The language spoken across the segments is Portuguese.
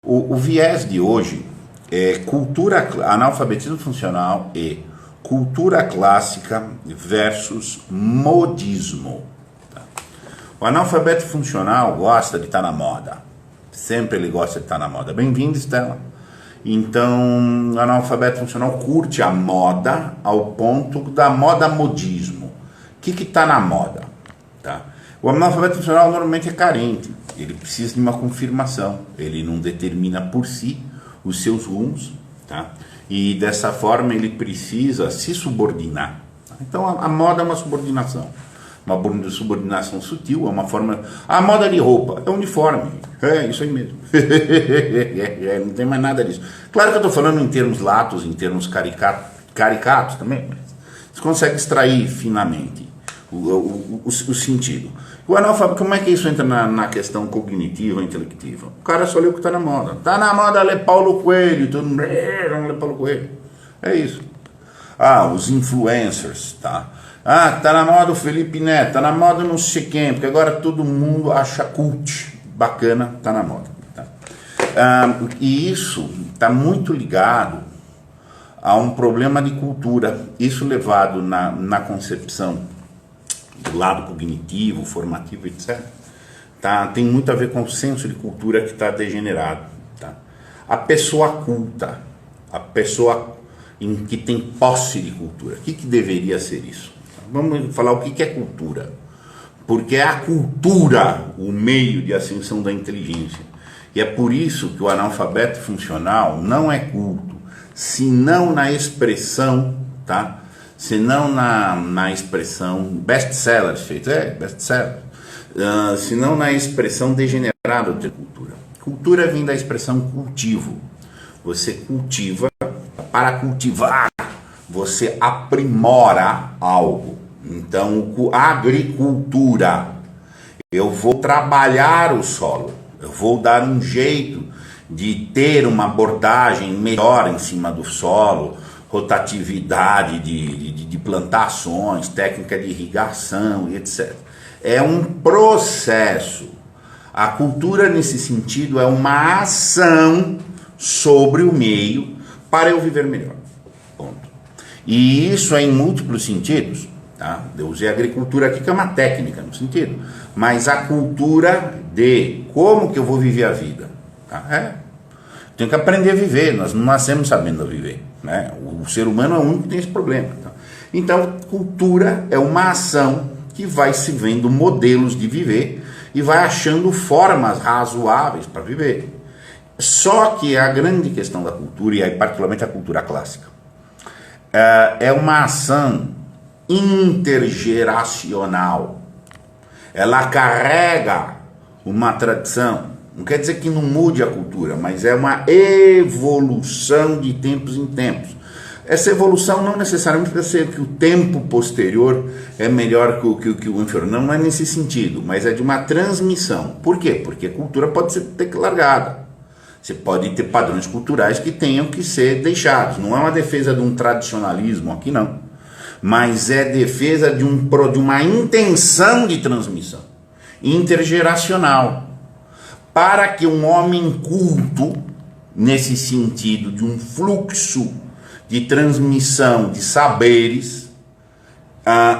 O viés de hoje é analfabetismo funcional e cultura clássica versus modismo. Tá? O analfabeto funcional gosta de estar na moda. Sempre ele gosta de estar na moda. Bem-vindo, Estela. Então, o analfabeto funcional curte a moda ao ponto da moda modismo. O que está na moda? Tá? O analfabeto funcional normalmente é carente. Ele precisa de uma confirmação. Ele não determina por si os seus rumos. Tá? E dessa forma ele precisa se subordinar. Tá? Então a moda é uma subordinação. Uma subordinação sutil, é uma forma... A moda de roupa é uniforme. É isso aí mesmo. Não tem mais nada disso. Claro que eu estou falando em termos latos, em termos caricatos também. Mas você consegue extrair finamente o sentido. O analfabeto, como é que isso entra na questão cognitiva, intelectiva? O cara só lê o que está na moda. Está na moda ler Paulo Coelho, todo mundo não lê Paulo Coelho. É isso. Os influencers, tá? Tá na moda o Felipe Neto, tá na moda não sei quem, porque agora todo mundo acha cult, bacana, tá na moda. Tá? E isso está muito ligado a um problema de cultura, isso levado na concepção do lado cognitivo, formativo, etc. Tá? Tem muito a ver com o senso de cultura que está degenerado. Tá? A pessoa culta, a pessoa que tem posse de cultura, o que deveria ser isso? Vamos falar o que é cultura. Porque é a cultura o meio de ascensão da inteligência. E é por isso que o analfabeto funcional não é culto, senão na expressão, tá? Senão na expressão best-sellers feito, best-sellers, senão na expressão degenerada de cultura. Cultura vem da expressão cultivo. Você cultiva, para cultivar, você aprimora algo. Então, a agricultura, eu vou trabalhar o solo, eu vou dar um jeito de ter uma abordagem melhor em cima do solo, rotatividade de plantações, técnica de irrigação e etc. É um processo. A cultura, nesse sentido, é uma ação sobre o meio para eu viver melhor. Ponto. E isso é em múltiplos sentidos. Tá? Eu usei a agricultura aqui, que é uma técnica no sentido, mas a cultura de como que eu vou viver a vida. Tá? Tenho que aprender a viver, nós não nascemos sabendo viver. Né? O ser humano é o único que tem esse problema. Tá? Então, cultura é uma ação que vai se vendo modelos de viver e vai achando formas razoáveis para viver. Só que a grande questão da cultura, e aí particularmente a cultura clássica, é uma ação intergeracional. Ela carrega uma tradição. Não quer dizer que não mude a cultura, mas é uma evolução de tempos em tempos. Essa evolução não necessariamente precisa ser que o tempo posterior é melhor que o inferior. Não é nesse sentido, mas é de uma transmissão. Por quê? Porque a cultura pode ser largada. Você pode ter padrões culturais que tenham que ser deixados. Não é uma defesa de um tradicionalismo aqui, não. Mas é defesa de uma intenção de transmissão intergeracional. Para que um homem culto, nesse sentido de um fluxo de transmissão de saberes,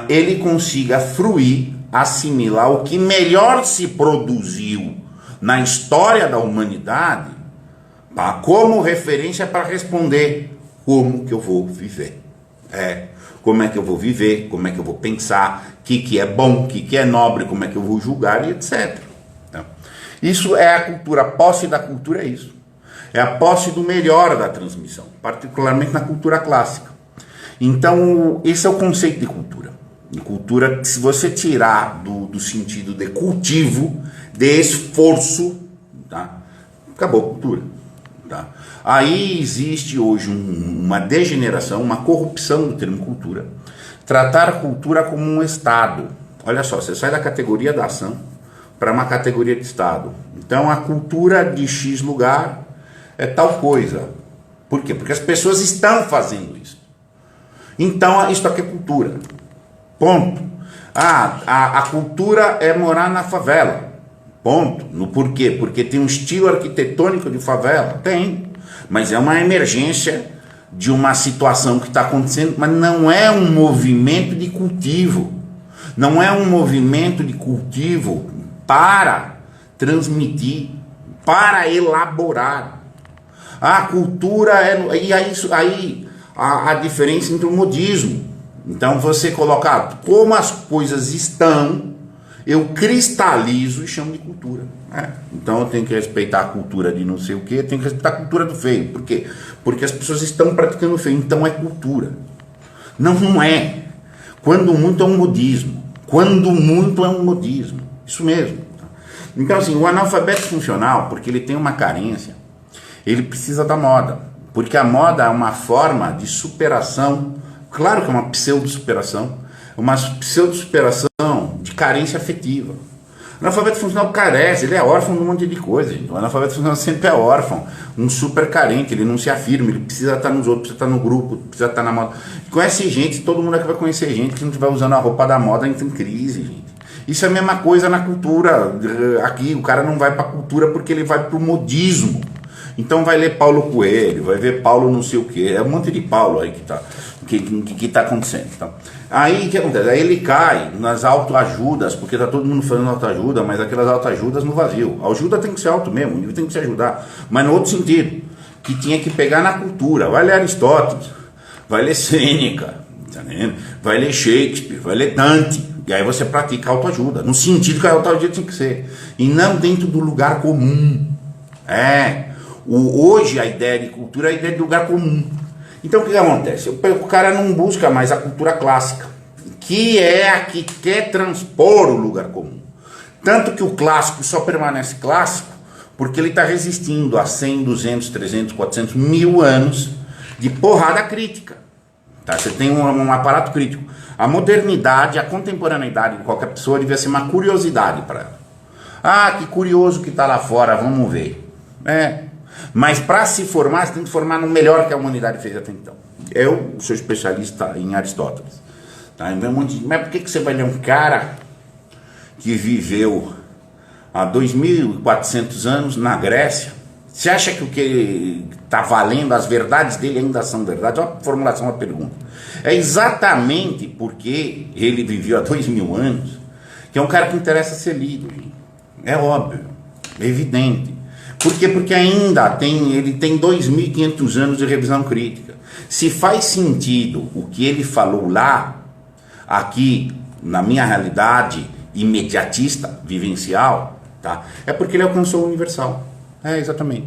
ele consiga fruir, assimilar o que melhor se produziu na história da humanidade, como referência para responder como que eu vou viver. Como é que eu vou viver, como é que eu vou pensar, o que é bom, o que é nobre, como é que eu vou julgar e etc. Então, isso é a cultura, a posse da cultura é isso. É a posse do melhor da transmissão, particularmente na cultura clássica. Então, esse é o conceito de cultura. De cultura, se você tirar do sentido de cultivo, de esforço, tá? Acabou a cultura. Tá? Aí existe hoje uma degeneração, uma corrupção do termo cultura. Tratar a cultura como um estado. Olha só, você sai da categoria da ação para uma categoria de estado. Então a cultura de X lugar é tal coisa. Por quê? Porque as pessoas estão fazendo isso. Então isso aqui é cultura. Ponto. A cultura é morar na favela. Ponto. No porquê? Porque tem um estilo arquitetônico de favela? Tem. Mas é uma emergência de uma situação que está acontecendo, mas não é um movimento de cultivo. Não é um movimento de cultivo para transmitir, para elaborar. A cultura é... E aí a diferença entre o modismo. Então você coloca como as coisas estão, eu cristalizo e chamo de cultura. Então eu tenho que respeitar a cultura de não sei o que, eu tenho que respeitar a cultura do feio. Por quê? Porque as pessoas estão praticando o feio, então é cultura. Não é. Quando muito é um modismo. Quando muito é um modismo. Isso mesmo. Então assim, o analfabeto funcional, porque ele tem uma carência, ele precisa da moda. Porque a moda é uma forma de superação, claro que é uma pseudo-superação, uma pseudo-superação de carência afetiva. O analfabeto funcional carece, ele é órfão de um monte de coisa. Gente. O analfabeto funcional sempre é órfão, um super carente, ele não se afirma, ele precisa estar nos outros, precisa estar no grupo, precisa estar na moda. Conhece gente, todo mundo aqui vai conhecer gente que não estiver usando a roupa da moda, entra em crise, gente. Isso é a mesma coisa na cultura. Aqui o cara não vai para a cultura porque ele vai para o modismo. Então vai ler Paulo Coelho, vai ver Paulo não sei o que, é um monte de Paulo aí que tá acontecendo. Então, aí o que acontece? Aí ele cai nas autoajudas, porque tá todo mundo fazendo autoajuda, mas aquelas autoajudas no vazio. A ajuda tem que ser auto mesmo, ele tem que se ajudar, mas no outro sentido, que tinha que pegar na cultura. Vai ler Aristóteles, vai ler Sêneca, tá vendo? Vai ler Shakespeare, vai ler Dante, e aí você pratica autoajuda, no sentido que a autoajuda tem que ser, e não dentro do lugar comum. Hoje a ideia de cultura é a ideia de lugar comum. Então o que acontece? O cara não busca mais a cultura clássica, que é a que quer transpor o lugar comum. Tanto que o clássico só permanece clássico porque ele está resistindo a 100, 200, 300, 400, 1000 anos de porrada crítica. Tá? Você tem um aparato crítico. A modernidade, a contemporaneidade de qualquer pessoa devia ser uma curiosidade para ela. Ah, que curioso que está lá fora, vamos ver. Mas para se formar, você tem que formar no melhor que a humanidade fez até então. Eu sou especialista em Aristóteles. Tá? Mas por que você vai ler um cara que viveu há 2.400 anos na Grécia? Você acha que o que está valendo, as verdades dele ainda são verdades? É uma formulação, uma pergunta. É exatamente porque ele viveu há 2.000 anos que é um cara que interessa ser lido. Gente. É óbvio, é evidente. Por quê? Porque ainda ele tem 2.500 anos de revisão crítica. Se faz sentido o que ele falou lá, aqui, na minha realidade imediatista, vivencial, tá? É porque ele alcançou o universal. Exatamente.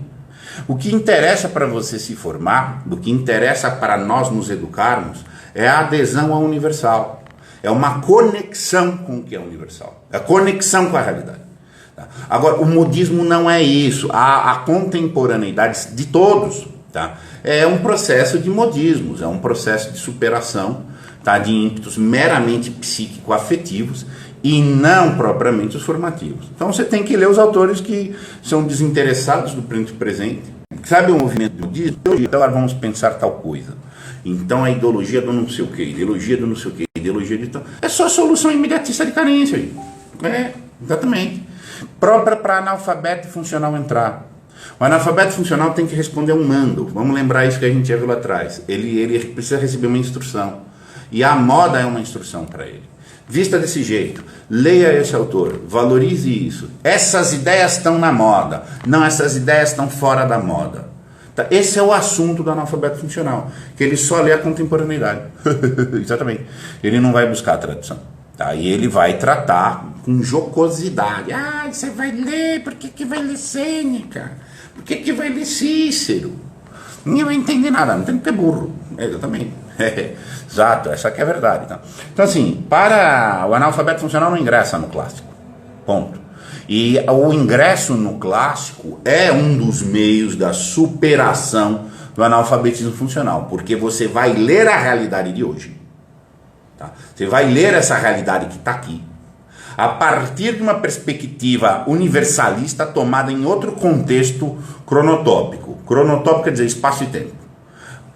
O que interessa para você se formar, o que interessa para nós nos educarmos, é a adesão ao universal. É uma conexão com o que é universal. É a conexão com a realidade. Agora, o modismo não é isso. A contemporaneidade de todos, tá? É um processo de modismos, é um processo de superação, tá? De ímpetos meramente psíquico-afetivos e não propriamente os formativos. Então você tem que ler os autores que são desinteressados do presente. Sabe o movimento do modismo? Então vamos pensar tal coisa. Então a ideologia do não sei o que, ideologia do não sei o que, ideologia de tal. É só a solução imediatista de carência. Aí. Exatamente. Própria para analfabeto funcional entrar. O analfabeto funcional tem que responder um mando. Vamos lembrar isso que a gente já viu lá atrás. Ele precisa receber uma instrução. E a moda é uma instrução para ele. Vista desse jeito. Leia esse autor. Valorize isso. Essas ideias estão na moda. Não, essas ideias estão fora da moda. Tá? Esse é o assunto do analfabeto funcional. Que ele só lê a contemporaneidade. Exatamente. Ele não vai buscar a tradução. Tá? E ele vai tratar com jocosidade. Você vai ler, por que vai ler Sêneca? Por que vai ler Cícero? Ninguém vai entender nada, não tem que ter burro. Exatamente. Exato, essa que é a verdade. Então assim, para o analfabeto funcional não ingressa no clássico. Ponto. E o ingresso no clássico é um dos meios da superação do analfabetismo funcional, porque você vai ler a realidade de hoje. Tá? Você vai ler essa realidade que está aqui a partir de uma perspectiva universalista tomada em outro contexto cronotópico. Cronotópico quer dizer espaço e tempo.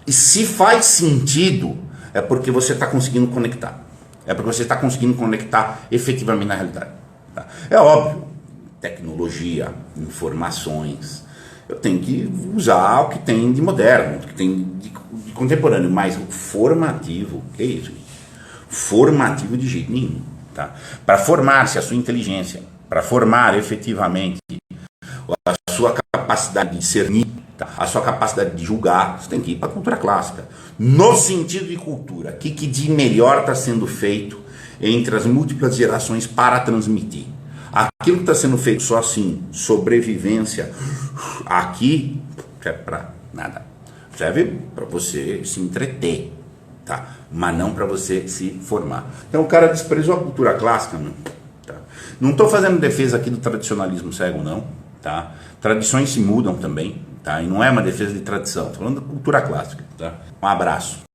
E se faz sentido, é porque você está conseguindo conectar. É porque você está conseguindo conectar efetivamente na realidade. Tá? É óbvio, tecnologia, informações. Eu tenho que usar o que tem de moderno, o que tem de contemporâneo, mas o formativo, que é isso? Formativo de jeito nenhum. Tá? Para formar-se a sua inteligência, para formar efetivamente a sua capacidade de discernir, tá? A sua capacidade de julgar, você tem que ir para a cultura clássica. No sentido de cultura, o que de melhor está sendo feito entre as múltiplas gerações para transmitir? Aquilo que está sendo feito só assim, sobrevivência, aqui não serve para nada. Serve para você se entreter, tá? Mas não para você se formar. Então o cara desprezou a cultura clássica, não, tá? Não estou fazendo defesa aqui do tradicionalismo cego, não, tá? Tradições se mudam também, tá? E não é uma defesa de tradição, estou falando da cultura clássica, tá? Um abraço.